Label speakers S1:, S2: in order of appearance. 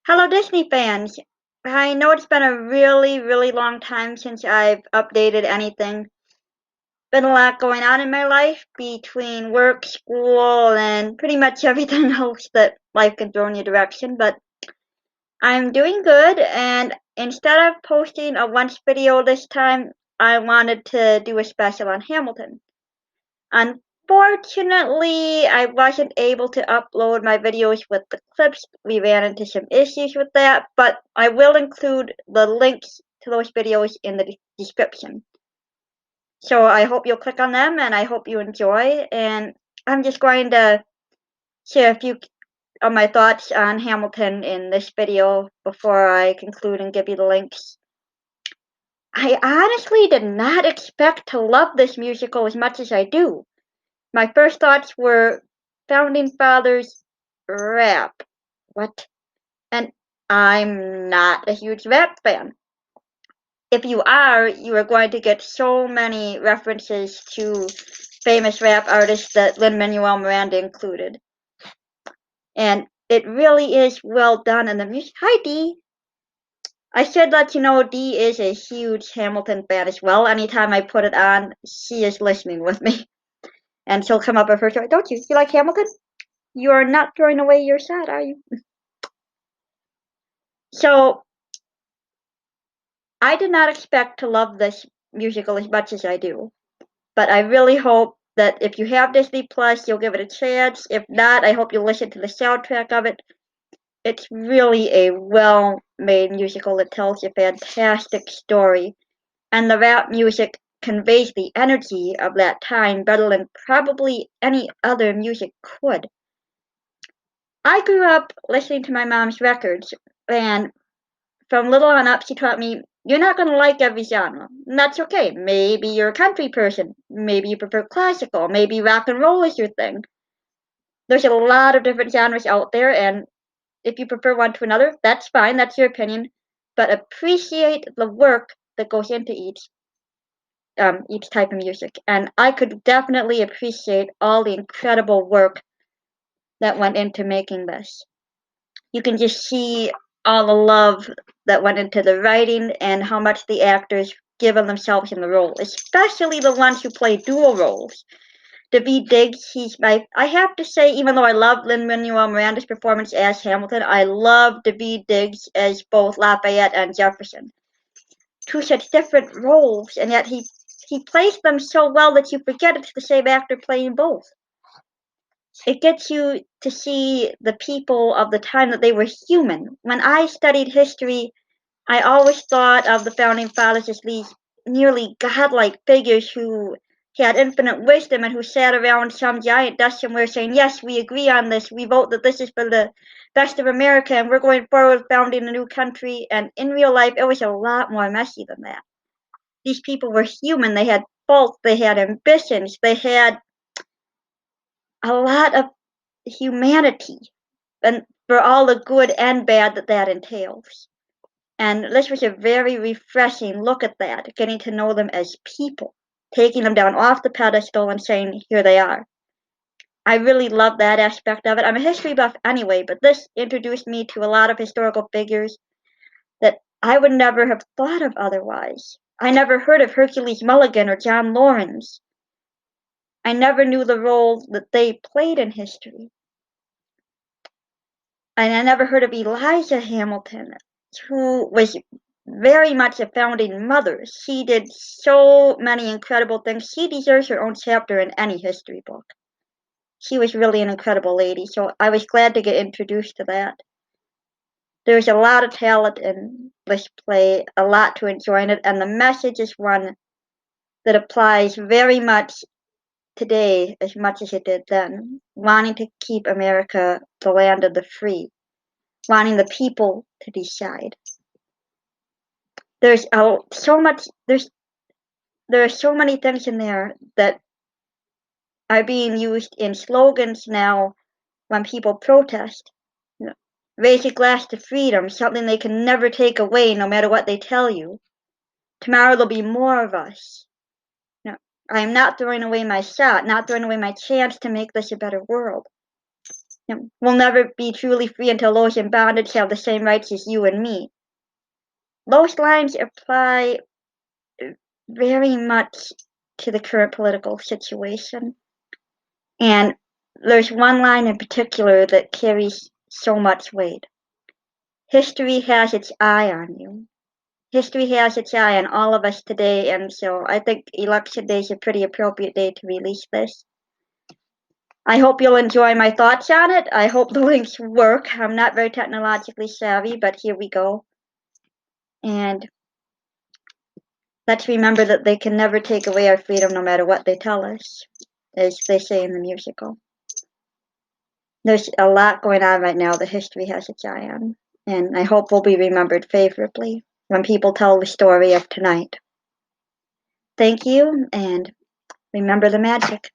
S1: Hello, Disney fans. I know it's been a really, really long time since I've updated anything. Been a lot going on in my life between work, school, and pretty much everything else that life can throw in your direction. But I'm doing good, and instead of posting a once video this time, I wanted to do a special on Hamilton. Unfortunately, I wasn't able to upload my videos with the clips. We ran into some issues with that, but I will include the links to those videos in the description. So I hope you'll click on them and I hope you enjoy. And I'm just going to share a few of my thoughts on Hamilton in this video before I conclude and give you the links. I honestly did not expect to love this musical as much as I do. My first thoughts were Founding Fathers rap. What? And I'm not a huge rap fan. If you are going to get so many references to famous rap artists that Lin-Manuel Miranda included. And it really is well done in the music. Hi, Dee. I should let you know Dee is a huge Hamilton fan as well. Anytime I put it on, she is listening with me. And she'll come up with her story. Don't you? You like Hamilton? You are not throwing away your shot, are you? So, I did not expect to love this musical as much as I do. But I really hope that if you have Disney Plus, you'll give it a chance. If not, I hope you'll listen to the soundtrack of it. It's really a well-made musical that tells a fantastic story. And the rap music conveys the energy of that time better than probably any other music could. I grew up listening to my mom's records, and from little on up, she taught me you're not going to like every genre. And that's okay. Maybe you're a country person. Maybe you prefer classical. Maybe rock and roll is your thing. There's a lot of different genres out there, and if you prefer one to another, that's fine. That's your opinion. But appreciate the work that goes into each type of music. And I could definitely appreciate all the incredible work that went into making this. You can just see all the love that went into the writing and how much the actors give of themselves in the role, especially the ones who play dual roles. Daveed Diggs, I have to say, even though I love Lin-Manuel Miranda's performance as Hamilton, I love Daveed Diggs as both Lafayette and Jefferson. Two such different roles, and yet he plays them so well that you forget it's the same actor playing both. It gets you to see the people of the time that they were human. When I studied history, I always thought of the founding fathers as these nearly godlike figures who had infinite wisdom and who sat around some giant desk somewhere saying, yes, we agree on this. We vote that this is for the best of America and we're going forward founding a new country. And in real life, it was a lot more messy than that. These people were human. They had faults. They had ambitions. They had a lot of humanity, and for all the good and bad that that entails. And this was a very refreshing look at that, getting to know them as people, taking them down off the pedestal and saying, here they are. I really love that aspect of it. I'm a history buff anyway, but this introduced me to a lot of historical figures that I would never have thought of otherwise. I never heard of Hercules Mulligan or John Laurens. I never knew the role that they played in history. And I never heard of Eliza Hamilton, who was very much a founding mother. She did so many incredible things. She deserves her own chapter in any history book. She was really an incredible lady, so I was glad to get introduced to that. There's a lot of talent in this play, a lot to enjoy in it, and the message is one that applies very much today as much as it did then, wanting to keep America the land of the free, wanting the people to decide. There's so much. There are so many things in there that are being used in slogans now when people protest. You know, raise a glass to freedom, something they can never take away, no matter what they tell you. Tomorrow there'll be more of us. You know, I am not throwing away my shot, not throwing away my chance to make this a better world. We'll never be truly free until those in bondage have the same rights as you and me. Those lines apply very much to the current political situation. And there's one line in particular that carries so much weight. History has its eye on you. History has its eye on all of us today, and so I think Election Day is a pretty appropriate day to release this. I hope you'll enjoy my thoughts on it. I hope the links work. I'm not very technologically savvy, but here we go. And let's remember that they can never take away our freedom no matter what they tell us, as they say in the musical. There's a lot going on right now that history has its eye on, and I hope we'll be remembered favorably when people tell the story of tonight. Thank you, and remember the magic.